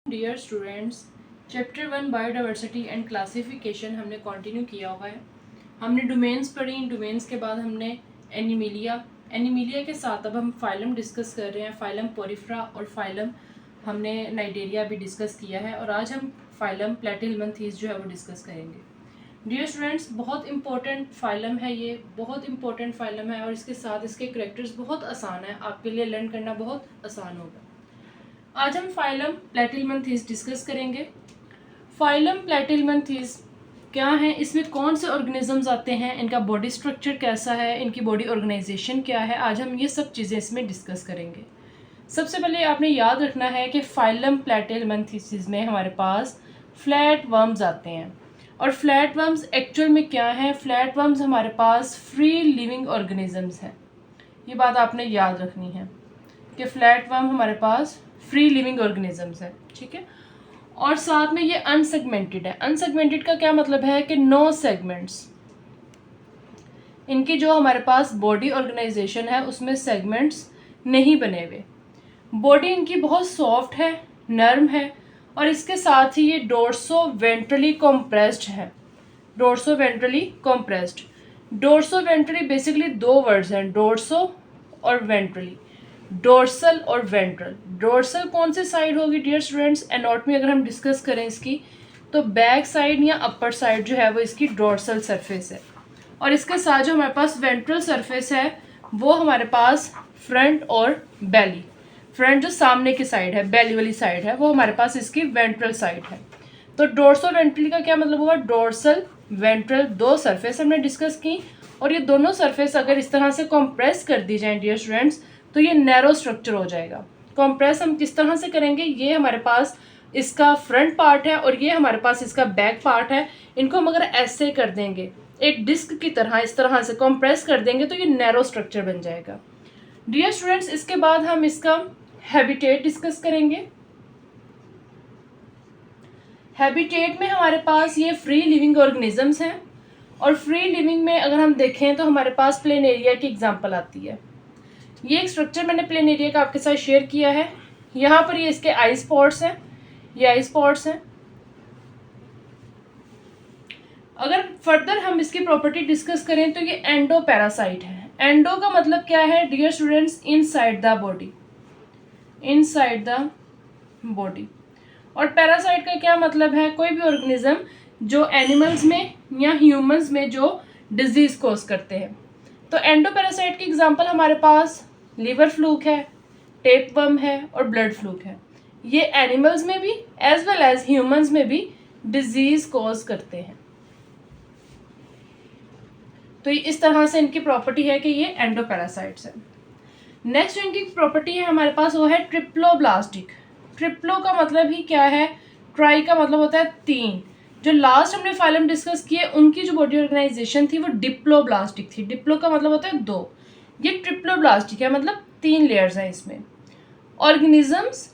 Dear students, chapter 1 biodiversity and classification हमने continue किया हुआ है। हमने डोमेन्स पढ़ी। डोमेन्स के बाद हमने एनिमिलिया के साथ अब हम फाइलम डिस्कस कर रहे हैं। फाइलम पोरिफेरा और फाइलम हमने नाइडेरिया भी डिस्कस किया है और आज हम फाइलम प्लेटिहेल्मिन्थेस जो है वो डिस्कस करेंगे। डियर स्टूडेंट्स, बहुत इंपॉर्टेंट फाइलम है ये, बहुत इंपॉर्टेंट फाइलम है और इसके साथ इसके करैक्टर्स बहुत आसान है, आपके लिए लर्न करना बहुत आसान होगा। आज हम फाइलम प्लेटिहेल्मिन्थेस डिस्कस करेंगे। फाइलम प्लेटिहेल्मिन्थेस क्या है, इसमें कौन से ऑर्गेनिजम्स आते हैं, इनका बॉडी स्ट्रक्चर कैसा है, इनकी बॉडी ऑर्गेनाइजेशन क्या है, आज हम ये सब चीज़ें इसमें डिस्कस करेंगे। सबसे पहले आपने याद रखना है कि फाइलम प्लेटिहेल्मिन्थेस में हमारे पास फ्लैट वर्म्स आते हैं और फ्लैट वर्म्स एक्चुअल में क्या हैं। फ्लैट वर्म्स हमारे पास फ्री लिविंग ऑर्गेनिजम्स हैं। ये बात आपने याद रखनी है कि फ्लैट वर्म हमारे पास फ्री लिविंग ऑर्गेनिजम्स है, ठीक है। और साथ में ये अनसेगमेंटेड है। अनसेगमेंटेड का क्या मतलब है कि नो सेगमेंट्स, इनकी जो हमारे पास बॉडी ऑर्गेनाइजेशन है उसमें सेगमेंट्स नहीं बने हुए। बॉडी इनकी बहुत सॉफ्ट है, नर्म है और इसके साथ ही ये डोर्सो वेंट्रली कॉम्प्रेस्ड है। Dorso ventrally compressed, dorso ventrally basically दो वर्ड्स हैं, डोर्सो और वेंट्रली। डोर्सल और वेंट्रल, डोर्सल कौन सी साइड होगी डियर स्टूडेंट्स, एनाटॉमी अगर हम डिस्कस करें इसकी तो बैक साइड या अपर साइड जो है वो इसकी डोर्सल सरफेस है और इसके साथ जो हमारे पास वेंट्रल सरफेस है वो हमारे पास फ्रंट और बेली, फ्रंट जो सामने की साइड है, बेली वाली साइड है, वो हमारे पास इसकी वेंट्रल साइड है। तो डोर्सो वेंट्रली का क्या मतलब हुआ, डोर्सल वेंट्रल दो सरफेस हमने डिस्कस की और ये दोनों सरफेस अगर इस तरह से कॉम्प्रेस कर दी जाए डियर स्टूडेंट्स तो ये नैरो स्ट्रक्चर हो जाएगा। कॉम्प्रेस हम किस तरह से करेंगे, ये हमारे पास इसका फ्रंट पार्ट है और ये हमारे पास इसका बैक पार्ट है। इनको हम अगर ऐसे कर देंगे एक डिस्क की तरह, इस तरह से कॉम्प्रेस कर देंगे तो ये नैरो स्ट्रक्चर बन जाएगा। डियर स्टूडेंट्स, इसके बाद हम इसका हैबिटेट डिस्कस करेंगे। हैबिटेट में हमारे पास ये फ्री लिविंग ऑर्गेनिजम्स हैं और फ्री लिविंग में अगर हम देखें तो हमारे पास प्लेनेरिया की एग्जांपल आती है। ये एक स्ट्रक्चर मैंने प्लेनेरिया का आपके साथ शेयर किया है। यहाँ पर ये इसके आई स्पॉट्स हैं, ये आई स्पॉट्स हैं। अगर फर्दर हम इसकी प्रॉपर्टी डिस्कस करें तो ये एंडो पैरासाइट है। एंडो का मतलब क्या है dear students, inside the body, inside the body. और पैरासाइट का क्या मतलब है, कोई भी ऑर्गेनिज्म जो एनिमल्स में या ह्यूमंस में जो डिजीज कॉज करते हैं। तो एंडोपैरासाइट की एग्जांपल हमारे पास लिवर फ्लूक है, टेपवर्म है और ब्लड फ्लूक है। ये एनिमल्स में भी एज वेल एज ह्यूमंस में भी डिजीज कॉज करते हैं। तो इस तरह से इनकी प्रॉपर्टी है कि ये एंडोपैरासाइट्स है। नेक्स्ट इनकी प्रॉपर्टी है हमारे पास वो है ट्रिप्लोब्लास्टिक। ट्रिप्लो का मतलब ही क्या है, ट्राई का मतलब होता है तीन। जो लास्ट हमने फाइलम डिस्कस किए उनकी जो बॉडी ऑर्गेनाइजेशन थी वो डिप्लोब्लास्टिक थी। डिप्लो का मतलब होता है दो, ये ट्रिप्लोब्लास्टिक है, मतलब तीन लेयर्स हैं इसमें। Organisms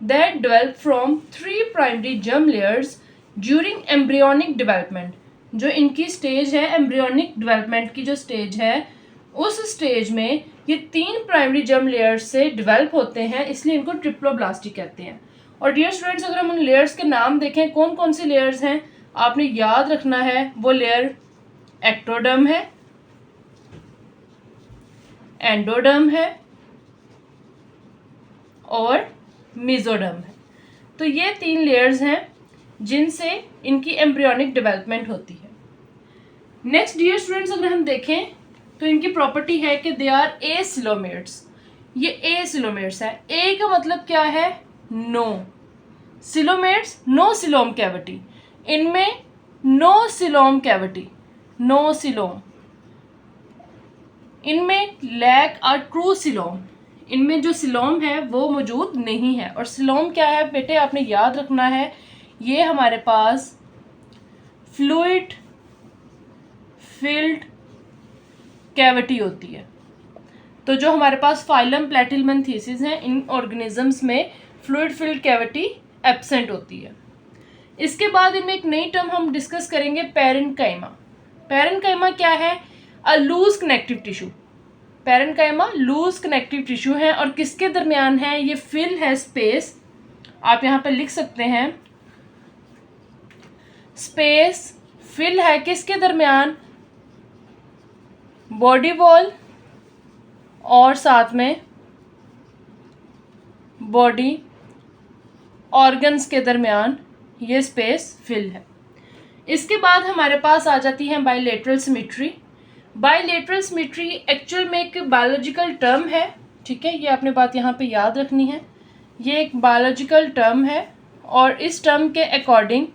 that develop from 3 primary germ layers during embryonic development, जो इनकी स्टेज है एम्ब्रियोनिक डेवलपमेंट की जो स्टेज है उस स्टेज में ये 3 प्राइमरी जर्म लेयर्स से डेवलप होते हैं, इसलिए इनको ट्रिप्लोब्लास्टिक कहते हैं। और डियर स्टूडेंट्स, अगर हम उन लेयर्स के नाम देखें कौन कौन सी लेयर्स हैं, आपने याद रखना है वो लेयर एक्टोडर्म है, एंडोडर्म है और मेसोडर्म है। तो ये 3 लेयर्स हैं जिनसे इनकी एम्ब्रियोनिक डेवलपमेंट होती है। नेक्स्ट डियर स्टूडेंट्स, अगर हम देखें तो इनकी प्रॉपर्टी है कि दे आर एसिलोमेट्स। ये एसिलोमेट्स है। ए का मतलब क्या है, no. Coelomates, no coelom cavity. इनमें no coelom cavity, no coelom. इनमें लैक अ ट्रू सिलोम, इनमें जो सिलोम है वो मौजूद नहीं है। और सिलोम क्या है बेटे, आपने याद रखना है, ये हमारे पास फ्लूइड फिल्ड कैविटी होती है। तो जो हमारे पास फाइलम प्लेटिहेल्मिन्थेस हैं इन ऑर्गेनिजम्स में फ्लूइड फिल्ड कैविटी एब्सेंट होती है। इसके बाद इनमें एक नई टर्म हम डिस्कस करेंगे, पैरेन्काइमा। पैरेन्काइमा क्या है, a loose connective tissue. Parenchyma loose connective tissue है और किसके दरमियान है, ये फिल है स्पेस आप यहाँ पे लिख सकते हैं स्पेस फिल है किसके दरमियान, बॉडी वॉल और साथ में बॉडी ऑर्गन्स के दरमियान ये स्पेस फिल है। इसके बाद हमारे पास आ जाती है bilateral symmetry. Bilateral symmetry actual में एक बायोलॉजिकल टर्म है, ठीक है, ये आपने बात यहाँ पे याद रखनी है। ये एक बायोलॉजिकल टर्म है और इस टर्म के अकॉर्डिंग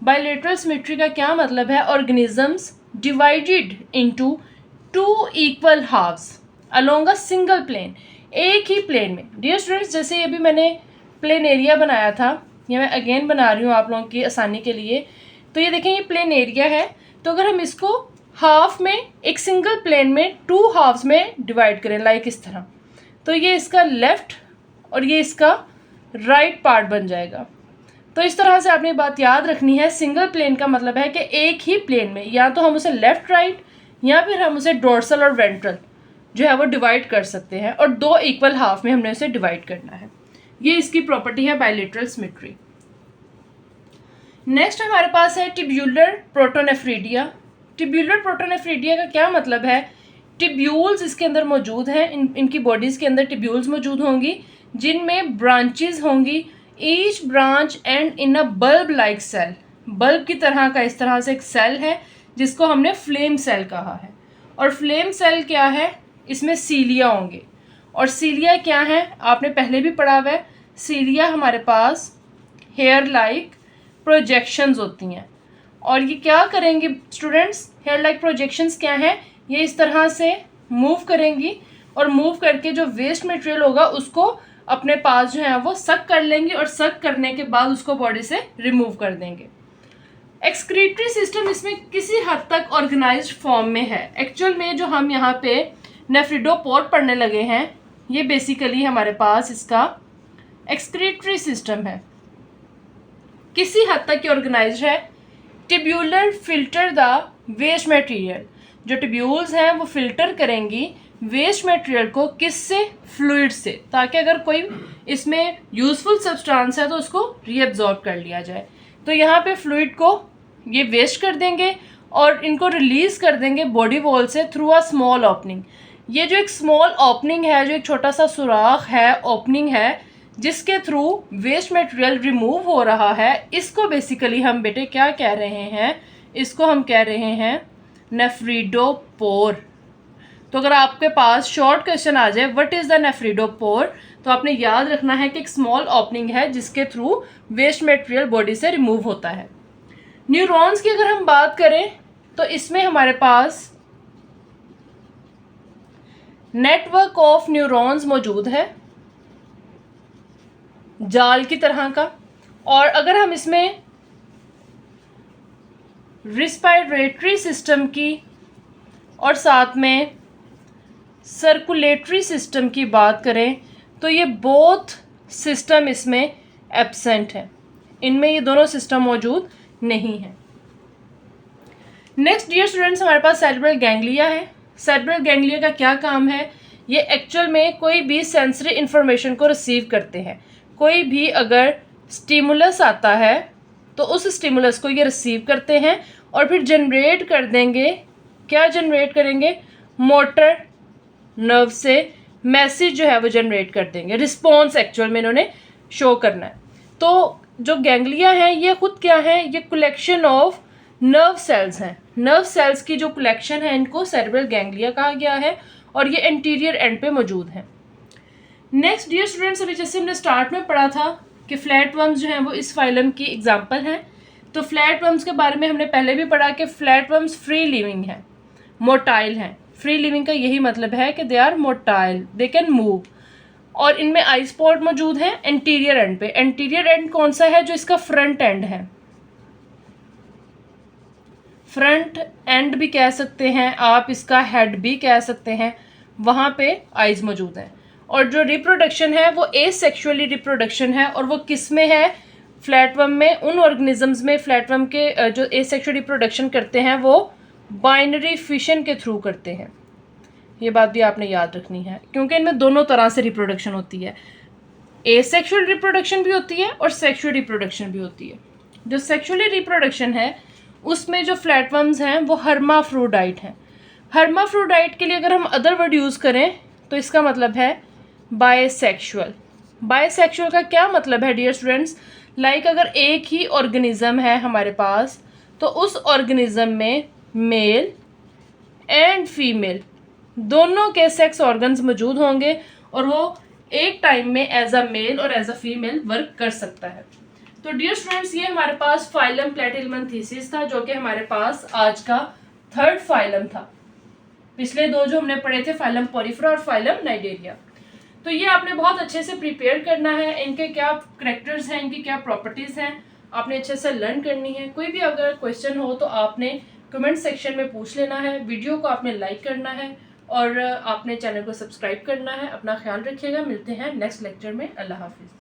बायलेटरल सिमेट्री का क्या मतलब है, organisms divided into two equal halves along a single plane, एक ही प्लेन में। डियर स्टूडेंट्स, जैसे अभी मैंने प्लेन एरिया बनाया था, ये मैं अगेन बना रही हूँ आप लोगों की आसानी के लिए। तो ये देखें, ये प्लेन एरिया है, तो अगर हम इसको हाफ में, एक सिंगल प्लेन में टू हाफ्स में डिवाइड करें लाइक इस तरह, तो ये इसका लेफ़्ट और ये इसका राइट पार्ट बन जाएगा। तो इस तरह से आपने बात याद रखनी है। सिंगल प्लेन का मतलब है कि एक ही प्लेन में या तो हम उसे लेफ़्ट राइट या फिर हम उसे डोर्सल और वेंट्रल जो है वो डिवाइड कर सकते हैं, और दो इक्वल हाफ में हमने उसे डिवाइड करना है। ये इसकी प्रॉपर्टी है बायलेटरल सिमेट्री। नेक्स्ट हमारे पास है टिब्यूलर प्रोटोनेफ्रीडिया। टिब्यूलर प्रोटोनेफ्रीडिया का क्या मतलब है, टिब्यूल्स इसके अंदर मौजूद हैं, इनकी बॉडीज़ के अंदर टिब्यूल्स मौजूद होंगी जिनमें ब्रांचेज होंगी, each branch end in a bulb like cell. Bulb की तरह का इस तरह से एक सेल है जिसको हमने फ्लेम सेल कहा है। और फ्लेम सेल क्या है, इसमें सीलिया होंगे। और सीलिया क्या है, आपने पहले भी पढ़ा हुआ है, सीलिया हमारे पास हेयर लाइक प्रोजेक्शंस होती हैं। और ये क्या करेंगी स्टूडेंट्स, हेयर लाइक प्रोजेक्शंस क्या हैं, ये इस तरह से मूव करेंगी और मूव करके जो वेस्ट मटेरियल होगा उसको अपने पास जो है वो सक कर लेंगी और सक करने के बाद उसको बॉडी से रिमूव कर देंगे। एक्सक्रीटरी सिस्टम इसमें किसी हद तक ऑर्गेनाइज्ड फॉर्म में है। एक्चुअल में जो हम यहाँ पे नेफ्रिडोपोर पढ़ने लगे हैं, ये बेसिकली हमारे पास इसका एक्सक्रीटरी सिस्टम है, किसी हद तक ऑर्गेनाइज्ड है। Tubular filter the waste material, जो टिब्यूल्स हैं वो फिल्टर करेंगी वेस्ट मटेरियल को, किससे, फ्लूइड से, ताकि अगर कोई इसमें यूज़फुल सब्सटेंस है तो उसको रीअब्जॉर्ब कर लिया जाए। तो यहाँ पे फ्लूइड को ये वेस्ट कर देंगे और इनको रिलीज़ कर देंगे बॉडी वॉल से थ्रू अ स्मॉल ओपनिंग। ये जो एक स्मॉल ओपनिंग है, जो एक छोटा सा सुराख है, ओपनिंग है, जिसके थ्रू वेस्ट मटेरियल रिमूव हो रहा है, इसको बेसिकली हम बेटे क्या कह रहे हैं, इसको हम कह रहे हैं नेफ्रिडोपोर। तो अगर आपके पास शॉर्ट क्वेश्चन आ जाए व्हाट इज़ द नेफ्रिडोपोर, तो आपने याद रखना है कि एक स्मॉल ओपनिंग है जिसके थ्रू वेस्ट मटेरियल बॉडी से रिमूव होता है। न्यूरॉन्स की अगर हम बात करें तो इसमें हमारे पास नेटवर्क ऑफ न्यूरॉन्स मौजूद है, जाल की तरह का। और अगर हम इसमें रिस्पायरेटरी सिस्टम की और साथ में सर्कुलेटरी सिस्टम की बात करें तो ये बोथ सिस्टम इसमें एब्सेंट है, इनमें ये दोनों सिस्टम मौजूद नहीं है। नेक्स्ट डियर स्टूडेंट्स, हमारे पास सेरेब्रल गैंग्लिया है। सेरेब्रल गैंग्लिया का क्या काम है, ये एक्चुअल में कोई भी सेंसरी इंफॉर्मेशन को रिसीव करते हैं। कोई भी अगर स्टिमुलस आता है तो उस स्टिमुलस को ये रिसीव करते हैं और फिर जनरेट कर देंगे, क्या जनरेट करेंगे, मोटर नर्व से मैसेज जो है वो जनरेट कर देंगे, रिस्पॉन्स एक्चुअल में इन्होंने शो करना है। तो जो गैंग्लिया है ये खुद क्या है, ये कलेक्शन ऑफ नर्व सेल्स हैं। नर्व सेल्स की जो कलेक्शन है इनको सेरेब्रल गैंग्लिया कहा गया है और ये एंटीरियर एंड पे मौजूद है। नेक्स्ट डियर स्टूडेंट्स, अभी जैसे हमने स्टार्ट में पढ़ा था कि फ्लैट वर्म्स जो हैं वो इस फाइलम की एग्जांपल हैं। तो फ्लैट वर्म्स के बारे में हमने पहले भी पढ़ा कि फ्लैट वर्म्स फ्री लिविंग हैं, मोटाइल हैं। फ्री लिविंग का यही मतलब है कि they are motile, they can move. और इनमें आई स्पॉट मौजूद हैं एंटीरियर एंड पे। एंटीरियर एंड कौन सा है, जो इसका फ्रंट एंड है, फ्रंट एंड भी कह सकते हैं आप, इसका हेड भी कह सकते हैं, वहाँ पे आइज़ मौजूद हैं। और जो रिप्रोडक्शन है वो एसेक्सुअली रिप्रोडक्शन है, और वो किस में है, फ्लैटवर्म में। उन ऑर्गेनिजम्स में फ्लैटवर्म के जो एसेक्सुअल रिप्रोडक्शन करते हैं वो बाइनरी फिशन के थ्रू करते हैं। ये बात भी आपने याद रखनी है क्योंकि इनमें दोनों तरह से रिप्रोडक्शन होती है। एसेक्सुअल रिप्रोडक्शन भी होती है और सेक्सुअल रिप्रोडक्शन भी होती है। जो सेक्सुअली रिप्रोडक्शन है उसमें जो फ्लैटवर्म्स हैं वो हर्माफ्रोडाइट हैं। हर्माफ्रोडाइट के लिए अगर हम अदर वर्ड यूज़ करें तो इसका मतलब है बायसेक्सुअल। बायसेक्सुअल का क्या मतलब है डियर स्टूडेंट्स? लाइक अगर एक ही ऑर्गेनिज्म है हमारे पास तो उस ऑर्गेनिज्म में मेल एंड फीमेल दोनों के सेक्स ऑर्गन्स मौजूद होंगे और वो एक टाइम में एज अ मेल और एज अ फीमेल वर्क कर सकता है। तो डियर स्टूडेंट्स ये हमारे पास फाइलम प्लेटिलमंथेसिस था जो कि हमारे पास आज का थर्ड फाइलम था। पिछले दो जो हमने पढ़े थे फाइलम पोरिफेरा और फाइलम नाइडेरिया। तो ये आपने बहुत अच्छे से प्रिपेयर करना है, इनके क्या करेक्टर्स हैं, इनकी क्या प्रॉपर्टीज़ हैं, आपने अच्छे से लर्न करनी है। कोई भी अगर क्वेश्चन हो तो आपने कमेंट सेक्शन में पूछ लेना है। वीडियो को आपने लाइक करना है और आपने चैनल को सब्सक्राइब करना है। अपना ख्याल रखिएगा, मिलते हैं नेक्स्ट लेक्चर में। अल्लाह हाफिज़।